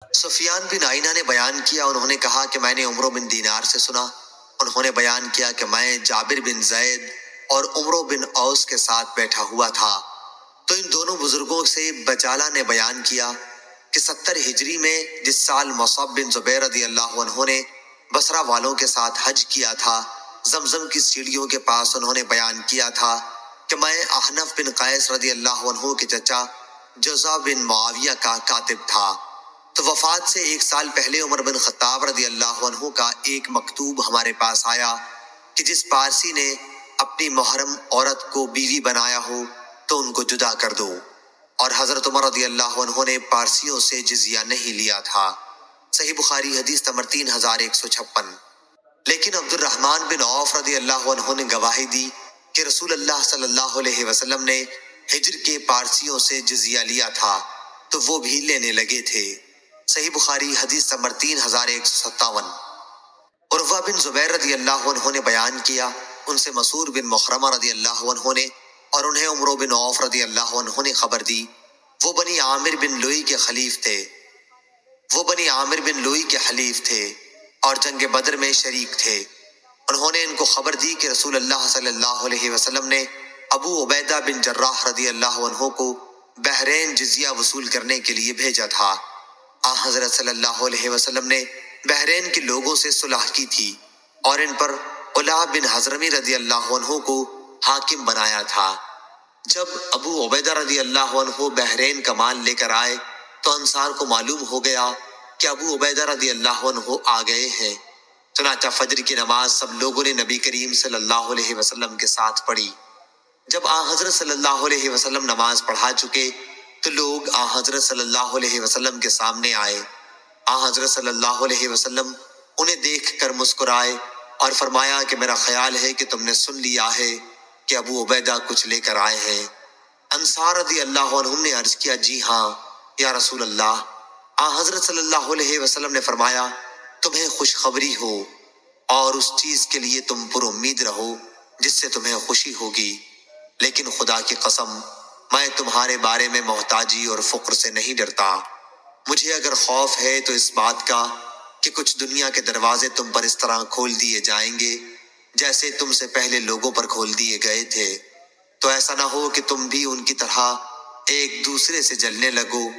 سفیان بن آئینہ نے بیان کیا، انہوں نے کہا کہ میں نے عمرو بن دینار سے سنا، انہوں نے بیان کیا کہ میں جابر بن زید اور عمرو بن اوس کے ساتھ بیٹھا ہوا تھا، تو ان دونوں بزرگوں سے بجالہ نے بیان کیا کہ 70 ہجری میں جس سال مصعب بن زبیر رضی اللہ عنہ نے بصرہ والوں کے ساتھ حج کیا تھا، زمزم کی سیڑھیوں کے پاس انہوں نے بیان کیا تھا کہ میں احنف بن قیس رضی اللہ عنہ کے چچا جزا بن معاویہ کا کاتب تھا، تو وفات سے 1 سال پہلے عمر بن خطاب رضی اللہ عنہ کا ایک مکتوب ہمارے پاس آیا کہ جس پارسی نے اپنی محرم عورت کو بیوی بنایا ہو تو ان کو جدا کر دو، اور حضرت عمر رضی اللہ عنہ نے پارسیوں سے جزیہ نہیں لیا تھا۔ صحیح بخاری حدیث نمبر 3156۔ لیکن عبد الرحمن بن عوف رضی اللہ عنہ نے گواہی دی کہ رسول اللہ صلی اللہ علیہ وسلم نے ہجر کے پارسیوں سے جزیہ لیا تھا تو وہ بھی لینے لگے تھے۔ صحیح بخاری حدیث نمبر 3157۔ عروہ بن زبیر رضی اللہ عنہ نے بیان کیا، ان سے مسعور بن مخرمہ رضی اللہ عنہ نے اور انہیں عمرو بن عوف رضی اللہ عنہ نے خبر دی، وہ بنی عامر بن لوئی کے حلیف تھے اور جنگ بدر میں شریک تھے۔ انہوں نے ان کو خبر دی کہ رسول اللہ صلی اللہ علیہ وسلم نے ابو عبیدہ بن جراح رضی اللہ عنہ کو بحرین جزیہ وصول کرنے کے لیے بھیجا تھا۔ حضرت صلی اللہ علیہ وسلم نے بحرین کے لوگوں سے صلح کی تھی اور ان پر علا بن حضرمی رضی اللہ عنہ کو حاکم بنایا تھا۔ جب ابو عبیدہ رضی اللہ عنہ بحرین کا مال لے کر آئے تو انصار کو معلوم ہو گیا کہ ابو عبیدہ رضی اللہ عنہ آ گئے ہیں، چنانچہ فجر کی نماز سب لوگوں نے نبی کریم صلی اللہ علیہ وسلم کے ساتھ پڑھی۔ جب حضرت صلی اللہ علیہ وسلم نماز پڑھا چکے تو لوگ حضرت صلی اللہ علیہ وسلم کے سامنے آئے۔ حضرت صلی اللہ علیہ وسلم انہیں دیکھ کر مسکرائے اور فرمایا کہ میرا خیال ہے کہ تم نے سن لیا ہے کہ ابو عبیدہ کچھ لے کر آئے ہیں۔ انصار رضی اللہ عنہم نے عرض کیا، جی ہاں یا رسول اللہ۔ حضرت صلی اللہ علیہ وسلم نے فرمایا، تمہیں خوشخبری ہو اور اس چیز کے لیے تم پر امید رہو جس سے تمہیں خوشی ہوگی، لیکن خدا کی قسم میں تمہارے بارے میں محتاجی اور فقر سے نہیں ڈرتا۔ مجھے اگر خوف ہے تو اس بات کا کہ کچھ دنیا کے دروازے تم پر اس طرح کھول دیے جائیں گے جیسے تم سے پہلے لوگوں پر کھول دیے گئے تھے، تو ایسا نہ ہو کہ تم بھی ان کی طرح ایک دوسرے سے جلنے لگو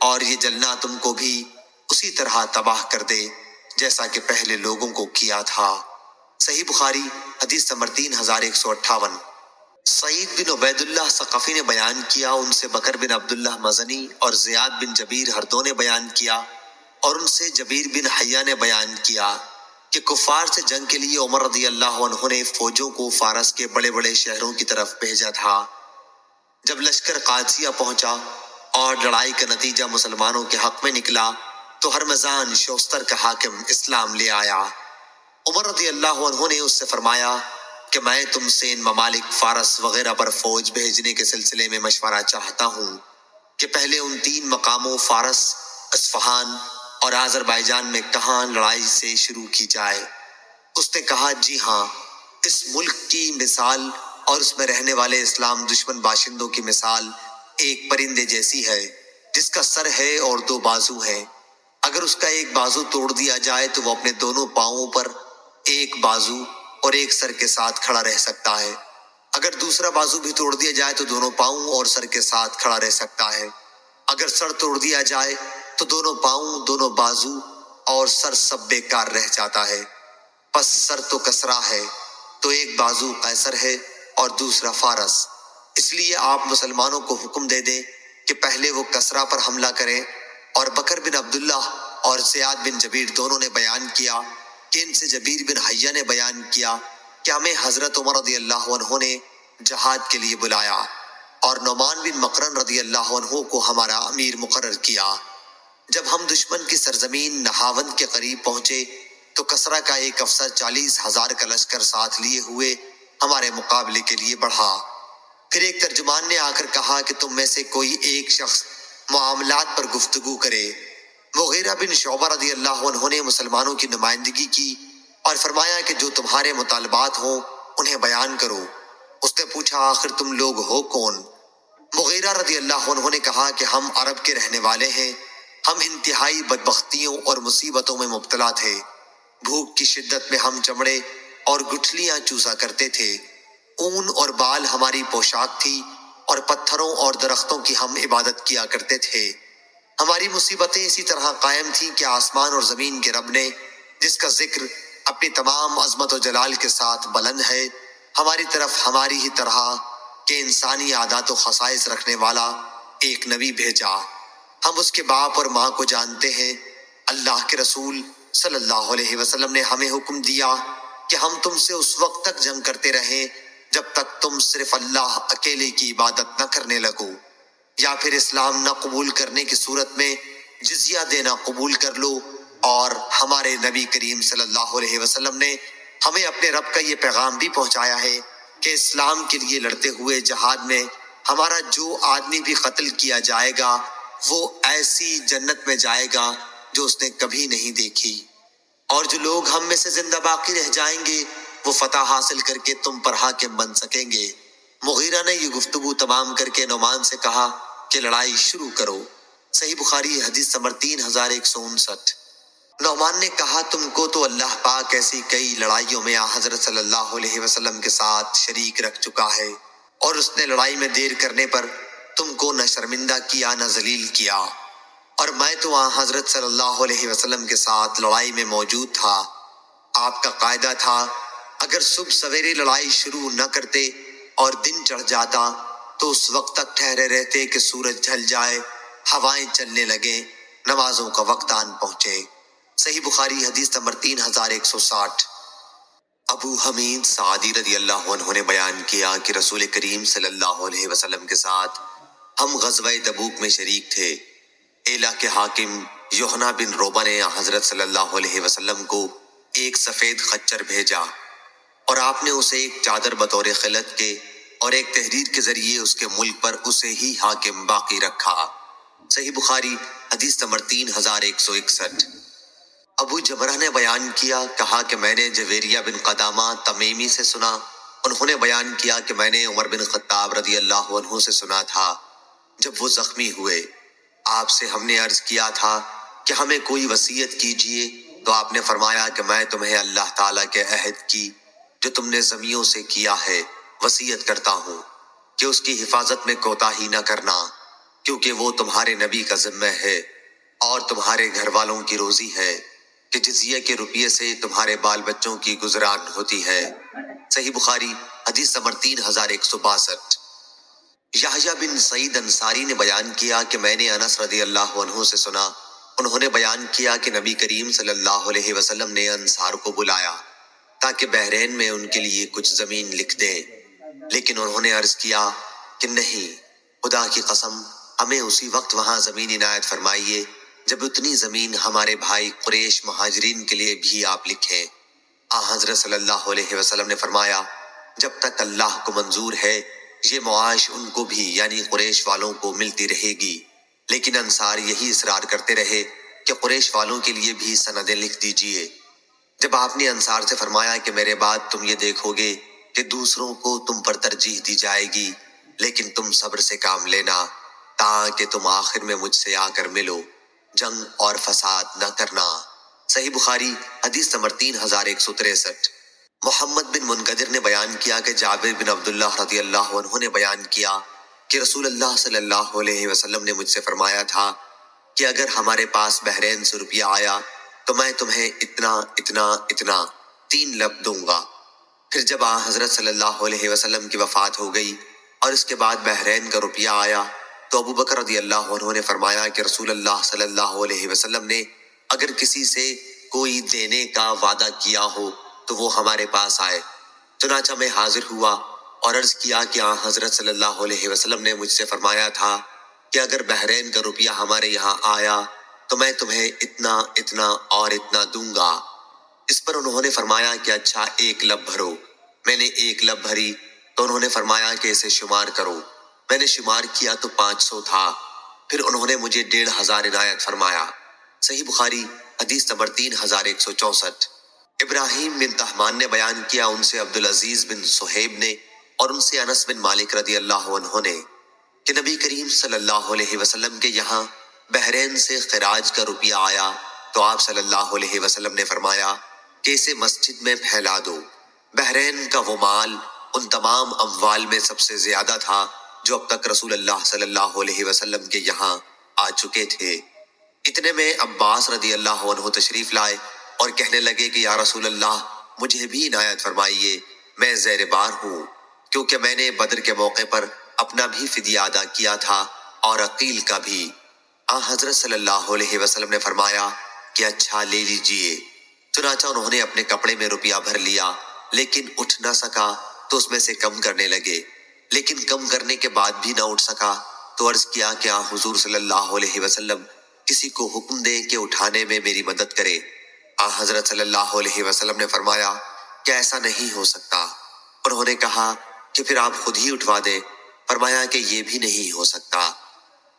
اور یہ جلنا تم کو بھی اسی طرح تباہ کر دے جیسا کہ پہلے لوگوں کو کیا تھا۔ صحیح بخاری حدیث نمبر 3158۔ سعید بن عبید اللہ ثقفی نے بیان کیا، ان سے بکر بن عبداللہ مزنی اور زیاد بن جبیر ہر دو نے بیان کیا، اور ان سے جبیر بن حیہ نے بیان کیا کہ کفار سے جنگ کے لیے عمر رضی اللہ عنہ نے فوجوں کو فارس کے بڑے بڑے شہروں کی طرف بھیجا تھا۔ جب لشکر قادسیہ پہنچا اور لڑائی کا نتیجہ مسلمانوں کے حق میں نکلا تو ہرمزان شوستر کا حاکم اسلام لے آیا۔ عمر رضی اللہ عنہ نے اس سے فرمایا کہ میں تم سے ان ممالک فارس وغیرہ پر فوج بھیجنے کے سلسلے میں مشورہ چاہتا ہوں کہ پہلے ان 3 مقاموں فارس، اصفہان اور آذربائیجان میں کہاں لڑائی سے شروع کی جائے۔ اس نے کہا، جی ہاں، اس ملک کی مثال اور اس میں رہنے والے اسلام دشمن باشندوں کی مثال ایک پرندے جیسی ہے جس کا سر ہے اور 2 بازو ہیں۔ اگر اس کا ایک بازو توڑ دیا جائے تو وہ اپنے دونوں پاؤں پر ایک بازو اور ایک سر کے ساتھ کھڑا رہ سکتا ہے، اگر دوسرا بازو بھی توڑ دیا جائے تو دونوں پاؤں اور سر کے ساتھ کھڑا رہ سکتا ہے، اگر سر توڑ دیا جائے تو دونوں پاؤں، دونوں بازو اور سر سب بیکار رہ جاتا ہے۔ پس سر تو کسرا ہے تو ایک بازو قیصر ہے اور دوسرا فارس، اس لیے آپ مسلمانوں کو حکم دے دیں کہ پہلے وہ کسرا پر حملہ کریں۔ اور بکر بن عبداللہ اور زیاد بن جبیر دونوں نے بیان کیا کہ ان سے جبیر بن حیہ نے بیان کیا کہ ہمیں حضرت عمر رضی اللہ عنہ نے جہاد کے لیے بلایا اور نعمان بن مقرن رضی اللہ عنہ کو ہمارا امیر مقرر کیا۔ جب ہم دشمن کی سرزمین نہاوند کے قریب پہنچے تو کسرا کا ایک افسر 40,000 کا لشکر ساتھ لیے ہوئے ہمارے مقابلے کے لیے بڑھا۔ پھر ایک ترجمان نے آ کر کہا کہ تم میں سے کوئی ایک شخص معاملات پر گفتگو کرے۔ مغیرہ بن شعبہ رضی اللہ عنہ نے مسلمانوں کی نمائندگی کی اور فرمایا کہ جو تمہارے مطالبات ہوں انہیں بیان کرو۔ اس نے پوچھا، آخر تم لوگ ہو کون؟ مغیرہ رضی اللہ عنہ نے کہا کہ ہم عرب کے رہنے والے ہیں ہم انتہائی بدبختیوں اور مصیبتوں میں مبتلا تھے۔ بھوک کی شدت میں ہم چمڑے اور گٹھلیاں چوسا کرتے تھے۔ اون اور بال ہماری پوشاک تھی اور پتھروں اور درختوں کی ہم عبادت کیا کرتے تھے۔ ہماری مصیبتیں اسی طرح قائم تھیں کہ آسمان اور زمین کے رب نے، جس کا ذکر اپنی تمام عظمت و جلال کے ساتھ بلند ہے، ہماری طرف ہماری ہی طرح کہ انسانی عادات و خصائص رکھنے والا ایک نبی بھیجا۔ ہم اس کے باپ اور ماں کو جانتے ہیں۔ اللہ کے رسول صلی اللہ علیہ وسلم نے ہمیں حکم دیا کہ ہم تم سے اس وقت تک جنگ کرتے رہیں جب تک تم صرف اللہ اکیلے کی عبادت نہ کرنے لگو، یا پھر اسلام نہ قبول کرنے کی صورت میں جزیہ دینا قبول کر لو۔ اور ہمارے نبی کریم صلی اللہ علیہ وسلم نے ہمیں اپنے رب کا یہ پیغام بھی پہنچایا ہے کہ اسلام کے لیے لڑتے ہوئے جہاد میں ہمارا جو آدمی بھی قتل کیا جائے گا وہ ایسی جنت میں جائے گا جو اس نے کبھی نہیں دیکھی، اور جو لوگ ہم میں سے زندہ باقی رہ جائیں گے وہ فتح حاصل کر کے تم پر حاکم بن سکیں گے۔ مغیرہ نے یہ گفتگو تمام کر کے نعمان سے کہا کہ لڑائی شروع کرو۔ صحیح بخاری حدیث نمبر 3159۔ نعمان نے کہا تم کو تو اللہ پاک ایسی کئی لڑائیوں میں حضرت صلی اللہ علیہ وسلم کے ساتھ شریک رکھ چکا ہے، اور اس نے لڑائی میں دیر کرنے پر تم کو نہ شرمندہ کیا نہ ذلیل کیا، اور میں تو حضرت صلی اللہ علیہ وسلم کے ساتھ لڑائی میں موجود تھا۔ آپ کا قاعدہ تھا اگر صبح سویرے لڑائی شروع نہ کرتے اور دن چڑھ جاتا تو اس وقت تک ٹھہرے رہتے کہ سورج ڈھل جائے، ہوائیں چلنے لگیں، نمازوں کا وقت آن پہنچے۔ صحیح بخاری حدیث نمبر 3160۔ ابو حمید سعدی رضی اللہ عنہ نے بیان کیا کہ رسول کریم صلی اللہ علیہ وسلم کے ساتھ ہم غزوہ تبوک میں شریک تھے۔ ایلا کے حاکم یوحنا بن روبہ نے حضرت صلی اللہ علیہ وسلم کو ایک سفید خچر بھیجا، اور آپ نے اسے ایک چادر بطور خلعت کے اور ایک تحریر کے ذریعے اس کے ملک پر اسے ہی حاکم باقی رکھا۔ صحیح بخاری حدیث نمبر 3161۔ ابو جمرہ نے بیان کیا، کہا کہ میں نے جویریہ بن قدامہ تمیمی سے سنا، انہوں نے بیان کیا کہ میں نے عمر بن خطاب رضی اللہ عنہ سے سنا تھا جب وہ زخمی ہوئے، آپ سے ہم نے عرض کیا تھا کہ ہمیں کوئی وصیت کیجیے، تو آپ نے فرمایا کہ میں تمہیں اللہ تعالیٰ کے عہد کی جو تم نے زمیوں سے کیا ہے وصیت کرتا ہوں کہ اس کی حفاظت میں کوتاہی نہ کرنا، کیونکہ وہ تمہارے نبی کا ذمہ ہے اور تمہارے گھر والوں کی روزی ہے کہ جزیہ کے روپیے سے تمہارے بال بچوں کی گزران ہوتی ہے۔ صحیح بخاری حدیث نمبر 3162۔ یحییٰ بن سعید انصاری نے بیان کیا کہ میں نے انس رضی اللہ عنہ سے سنا، انہوں نے بیان کیا کہ نبی کریم صلی اللہ علیہ وسلم نے انصار کو بلایا تاکہ بحرین میں ان کے لیے کچھ زمین لکھ دیں، لیکن انہوں نے عرض کیا کہ نہیں، خدا کی قسم ہمیں اسی وقت وہاں زمین عنایت فرمائیے جب اتنی زمین ہمارے بھائی قریش مہاجرین کے لیے بھی آپ لکھیں۔ حضرت صلی اللہ علیہ وسلم نے فرمایا جب تک اللہ کو منظور ہے یہ معاش ان کو بھی یعنی قریش والوں کو ملتی رہے گی، لیکن انصار یہی اصرار کرتے رہے کہ قریش والوں کے لیے بھی سندیں لکھ دیجیے۔ جب آپ نے انصار سے فرمایا کہ میرے بعد تم یہ دیکھو گے کہ دوسروں کو تم پر ترجیح دی جائے گی، لیکن تم صبر سے کام لینا تاکہ تم آخر میں مجھ سے آ کر ملو، جنگ اور فساد نہ کرنا۔ صحیح بخاری حدیث نمبر 3163۔ محمد بن منقدر نے بیان کیا کہ جابر بن عبداللہ رضی اللہ عنہ نے بیان کیا کہ رسول اللہ صلی اللہ علیہ وسلم نے مجھ سے فرمایا تھا کہ اگر ہمارے پاس بحرین سے روپیہ آیا تو میں تمہیں اتنا اتنا اتنا 3 لب دوں گا۔ پھر جب حضرت صلی اللہ علیہ وسلم کی وفات ہو گئی اور اس کے بعد بحرین کا روپیہ آیا تو ابو بکر رضی اللہ عنہ نے فرمایا کہ رسول اللہ صلی اللہ علیہ وسلم نے اگر کسی سے کوئی دینے کا وعدہ کیا ہو تو وہ ہمارے پاس آئے۔ چنانچہ میں حاضر ہوا اور عرض کیا کہ حضرت صلی اللہ علیہ وسلم نے مجھ سے فرمایا تھا کہ اگر بحرین کا روپیہ ہمارے یہاں آیا تو میں تمہیں اتنا اتنا اور اتنا دوں گا۔ اس پر انہوں نے فرمایا کہ اچھا 1 لب بھرو۔ میں نے 1 لب بھری تو انہوں نے فرمایا کہ اسے شمار کرو۔ میں نے شمار کیا تو 500 تھا۔ پھر انہوں نے مجھے 1500 عنایت فرمایا۔ صحیح بخاری حدیث نمبر 3164۔ ابراہیم بن طہمان نے بیان کیا ان سے عبدالعزیز بن صہیب نے اور ان سے انس بن مالک رضی اللہ عنہ نے کہ نبی کریم صلی اللہ علیہ وسلم کے یہاں بحرین سے خراج کا روپیہ آیا تو آپ صلی اللہ علیہ وسلم نے فرمایا کہ اسے مسجد میں پھیلا دو۔ بحرین کا وہ مال ان تمام اموال میں سب سے زیادہ تھا جو اب تک رسول اللہ صلی اللہ علیہ وسلم کے یہاں آ چکے تھے۔ اتنے میں عباس رضی اللہ عنہ تشریف لائے اور کہنے لگے کہ یا رسول اللہ، مجھے بھی عنایت فرمائیے، میں زیر بار ہوں، کیونکہ میں نے بدر کے موقع پر اپنا بھی فدیہ ادا کیا تھا اور عقیل کا بھی۔ حضرت صلی اللہ علیہ وسلم نے فرمایا کہ اچھا لے لیجئے۔ چنانچہ انہوں نے اپنے کپڑے میں روپیہ بھر لیا، لیکن اٹھ نہ سکا تو اس میں سے کم کرنے لگے، لیکن کم کرنے کے بعد بھی نہ اٹھ سکا تو عرض کیا کہ حضور صلی اللہ علیہ وسلم کسی کو حکم دے کہ اٹھانے میں میری مدد کرے۔ حضرت صلی اللہ علیہ وسلم نے فرمایا کہ ایسا نہیں ہو سکتا۔ انہوں نے کہا کہ پھر آپ خود ہی اٹھوا دیں۔ فرمایا کہ یہ بھی نہیں ہو سکتا۔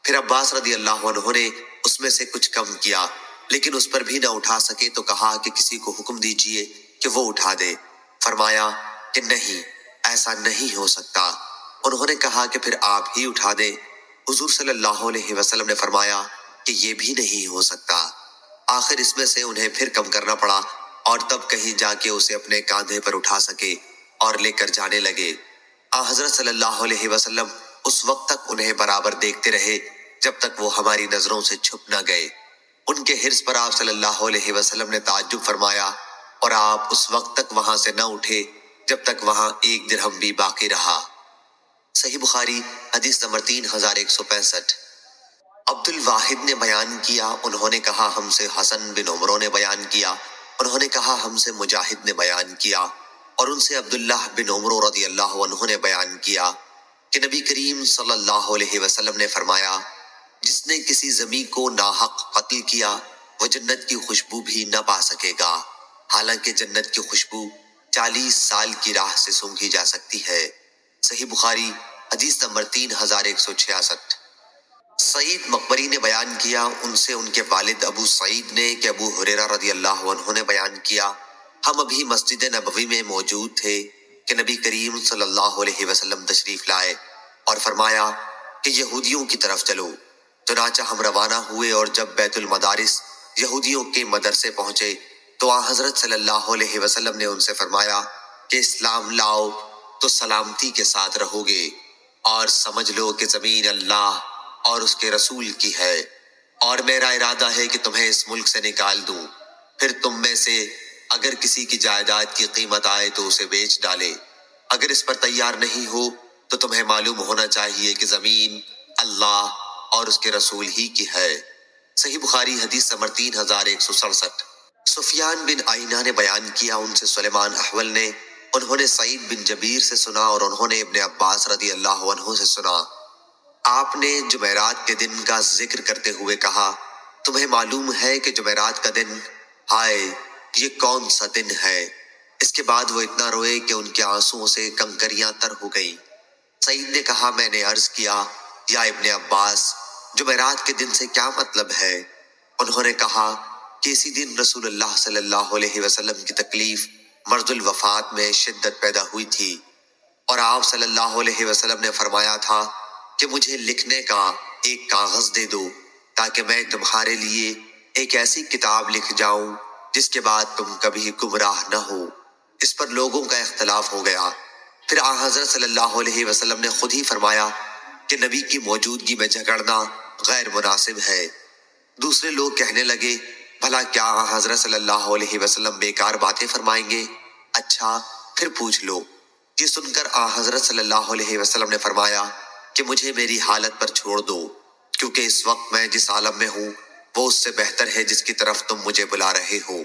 پھر عباس رضی اللہ عنہ نے اس میں سے کچھ کم کیا، لیکن اس پر بھی نہ اٹھا سکے تو کہا کہ کسی کو حکم دیجئے کہ وہ اٹھا دے۔ فرمایا کہ نہیں، ایسا نہیں ہو سکتا۔ انہوں نے کہا کہ پھر آپ ہی اٹھا دیں۔ حضور صلی اللہ علیہ وسلم نے فرمایا کہ یہ بھی نہیں ہو سکتا۔ آخر اس میں سے انہیں پھر کم کرنا پڑا اور تب کہیں جا کے اسے اپنے کاندھے پر اٹھا سکے اور لے کر جانے لگے۔ حضرت صلی اللہ علیہ وسلم اس وقت تک انہیں برابر دیکھتے رہے جب تک وہ ہماری نظروں سے چھپ نہ گئے۔ ان کے حرص پر آپ صلی اللہ علیہ وسلم نے تعجب فرمایا اور آپ اس وقت تک وہاں سے نہ اٹھے جب تک وہاں 1 درہم بھی باقی رہا۔ صحیح بخاری حدیث نمبر 3165۔ عبد الواحد نے بیان کیا، انہوں نے کہا ہم سے حسن بن عمرو نے بیان کیا، انہوں نے کہا ہم سے مجاہد نے بیان کیا، اور ان سے عبداللہ بن عمرو رضی اللہ عنہ نے بیان کیا کہ نبی کریم صلی اللہ علیہ وسلم نے فرمایا جس نے کسی زمیں کو ناحق قتل کیا وہ جنت کی خوشبو بھی نہ پا سکے گا، حالانکہ جنت کی خوشبو 40 سال کی راہ سے سونگھی جا سکتی ہے۔ صحیح بخاری حدیث نمبر 3166۔ سعید مقبری نے بیان کیا، ان سے ان کے والد ابو سعید نے کہ ابو ہریرہ رضی اللہ عنہ نے بیان کیا ہم ابھی مسجد نبوی میں موجود تھے کہ نبی کریم صلی اللہ علیہ وسلم تشریف لائے اور فرمایا کہ یہودیوں کی طرف چلو۔ چنانچہ ہم روانہ ہوئے اور جب بیت المدارس یہودیوں کے مدرسے پہنچے تو حضرت صلی اللہ علیہ وسلم نے ان سے فرمایا کہ اسلام لاؤ تو سلامتی کے ساتھ رہو گے، اور سمجھ لو کہ زمین اللہ اور اس کے رسول کی ہے، اور میرا ارادہ ہے کہ تمہیں اس ملک سے نکال دوں، پھر تم میں سے اگر کسی کی جائیداد کی قیمت آئے تو اسے بیچ ڈالے، اگر اس پر تیار نہیں ہو تو تمہیں معلوم ہونا چاہیے کہ زمین اللہ اور اس کے رسول ہی کی ہے۔ صحیح بخاری حدیث نمبر 3167۔ سفیان بن عینہ نے بیان کیا، ان سے سلیمان احول نے، انہوں نے سعید بن جبیر سے سنا اور انہوں نے ابن عباس رضی اللہ عنہ سے سنا۔ آپ نے جمعرات کے دن کا ذکر کرتے ہوئے کہا تمہیں معلوم ہے کہ جمعرات کا دن، ہائے یہ کون سا دن ہے؟ اس کے بعد وہ اتنا روئے کہ ان کے آنسوؤں سے کنکریاں تر ہو گئیں۔ سعید نے کہا میں نے عرض کیا یا ابن عباس جمعرات کے دن سے کیا مطلب ہے؟ انہوں نے کہا کہ اسی دن رسول اللہ صلی اللہ علیہ وسلم کی تکلیف مرض الوفات میں شدت پیدا ہوئی تھی، اور آپ صلی اللہ علیہ وسلم نے فرمایا تھا کہ مجھے لکھنے کا ایک کاغذ دے دو تاکہ میں تمہارے لیے ایک ایسی کتاب لکھ جاؤں جس کے بعد تم کبھی گمراہ نہ ہو۔ اس پر لوگوں کا اختلاف ہو گیا۔ پھر حضرت صلی اللہ علیہ وسلم نے خود ہی فرمایا کہ نبی کی موجودگی میں جھگڑنا غیر مناسب ہے۔ دوسرے لوگ کہنے لگے بھلا کیا حضرت صلی اللہ علیہ وسلم بیکار باتیں فرمائیں گے؟ اچھا پھر پوچھ لو۔ یہ سن کر حضرت صلی اللہ علیہ وسلم نے فرمایا کہ مجھے میری حالت پر چھوڑ دو، کیونکہ اس وقت میں جس عالم میں ہوں وہ اس سے بہتر ہے جس کی طرف تم مجھے بلا رہے ہو۔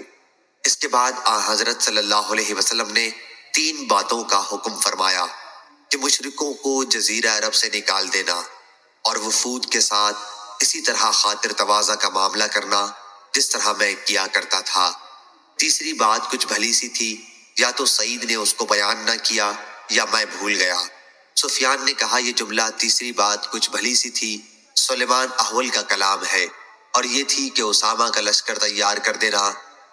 اس کے بعد حضرت صلی اللہ علیہ وسلم نے 3 باتوں کا حکم فرمایا کہ مشرکوں کو جزیرہ عرب سے نکال دینا، اور وفود کے ساتھ اسی طرح خاطر تواضع کا معاملہ کرنا جس طرح میں کیا کرتا تھا۔ تیسری بات کچھ بھلی سی تھی، یا تو سعید نے اس کو بیان نہ کیا یا میں بھول گیا۔ سفیان نے کہا یہ جملہ تیسری بات کچھ بھلی سی تھی سلیمان احول کا کلام ہے، اور یہ تھی کہ اسامہ کا لشکر تیار کر دینا،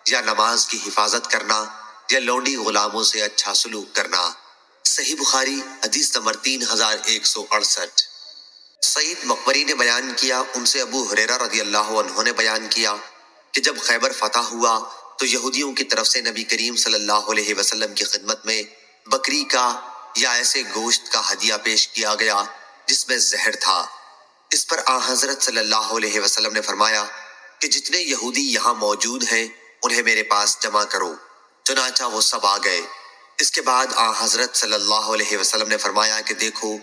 یا نماز کی حفاظت کرنا، یا لونڈی غلاموں سے اچھا سلوک کرنا۔ صحیح بخاری حدیث نمبر 3168۔ سعید مقبری نے بیان کیا، ان سے ابو ہریرہ رضی اللہ عنہ نے بیان کیا کہ جب خیبر فتح ہوا تو یہودیوں کی طرف سے نبی کریم صلی اللہ علیہ وسلم کی خدمت میں بکری کا یا ایسے گوشت کا ہدیہ پیش کیا گیا جس میں زہر تھا۔ اس پر آن حضرت صلی اللہ علیہ وسلم نے فرمایا کہ جتنے یہودی یہاں موجود ہیں انہیں میرے پاس جمع کرو۔ چنانچہ وہ سب آ گئے۔ اس کے بعد آن حضرت صلی اللہ علیہ وسلم نے فرمایا کہ دیکھو،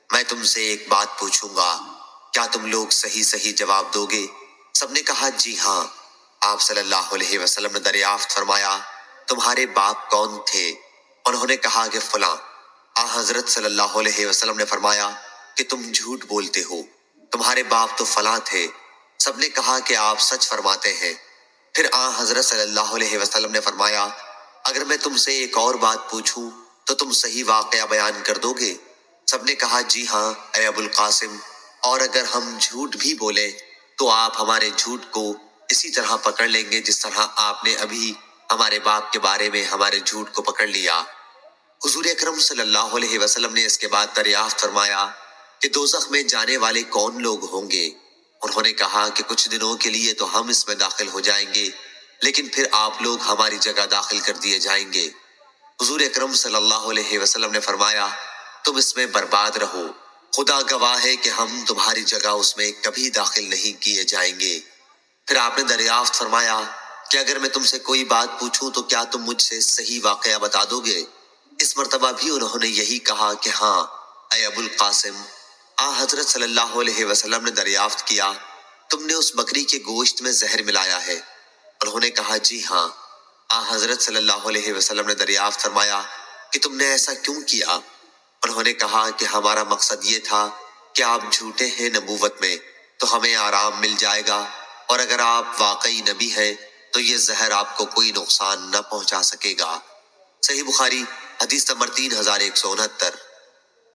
میں تم سے ایک بات پوچھوں گا، کیا تم لوگ صحیح صحیح جواب دو گے؟ سب نے کہا جی ہاں۔ آپ صلی اللہ علیہ وسلم نے دریافت فرمایا تمہارے باپ کون تھے؟ انہوں نے کہا کہ فلاں۔ آن حضرت صلی اللہ علیہ وسلم نے فرمایا کہ تم جھوٹ بولتے ہو، تمہارے باپ تو فلاں تھے۔ سب نے کہا کہ آپ سچ فرماتے ہیں۔ پھر آن حضرت صلی اللہ علیہ وسلم نے فرمایا اگر میں تم سے ایک اور بات پوچھوں تو تم صحیح واقعہ بیان کر دو گے؟ سب نے کہا جی ہاں اے ابو القاسم، اور اگر ہم جھوٹ بھی بولیں تو آپ ہمارے جھوٹ کو اسی طرح پکڑ لیں گے جس طرح آپ نے ابھی ہمارے باپ کے بارے میں ہمارے جھوٹ کو پکڑ لیا۔ حضور اکرم صلی اللہ علیہ وسلم نے اس کے بعد دریافت فرمایا کہ دوزخ میں جانے والے کون لوگ ہوں گے؟ انہوں نے کہا کہ کچھ دنوں کے لیے تو ہم اس میں داخل ہو جائیں گے، لیکن پھر آپ لوگ ہماری جگہ داخل کر دیے جائیں گے۔ حضور اکرم صلی اللہ علیہ وسلم نے فرمایا تم اس میں برباد رہو، خدا گواہ ہے کہ ہم تمہاری جگہ اس میں کبھی داخل نہیں کیے جائیں گے۔ پھر آپ نے دریافت فرمایا کہ اگر میں تم سے کوئی بات پوچھوں تو کیا تم مجھ سے صحیح واقعہ بتا دو گے؟ اس مرتبہ بھی انہوں نے یہی کہا کہ ہاں اے ابو القاسم۔ حضرت صلی اللہ علیہ وسلم نے دریافت کیا تم نے اس بکری کے گوشت میں زہر ملایا ہے؟ انہوں نے کہا جی ہاں۔ حضرت صلی اللہ علیہ وسلم نے دریافت فرمایا کہ تم نے ایسا کیوں کیا؟ انہوں نے کہا کہ ہمارا مقصد یہ تھا کہ آپ جھوٹے ہیں نبوت میں تو ہمیں آرام مل جائے گا، اور اگر آپ واقعی نبی ہیں تو یہ زہر آپ کو کوئی نقصان نہ پہنچا سکے گا۔ صحیح بخاری حدیث نمبر 3169۔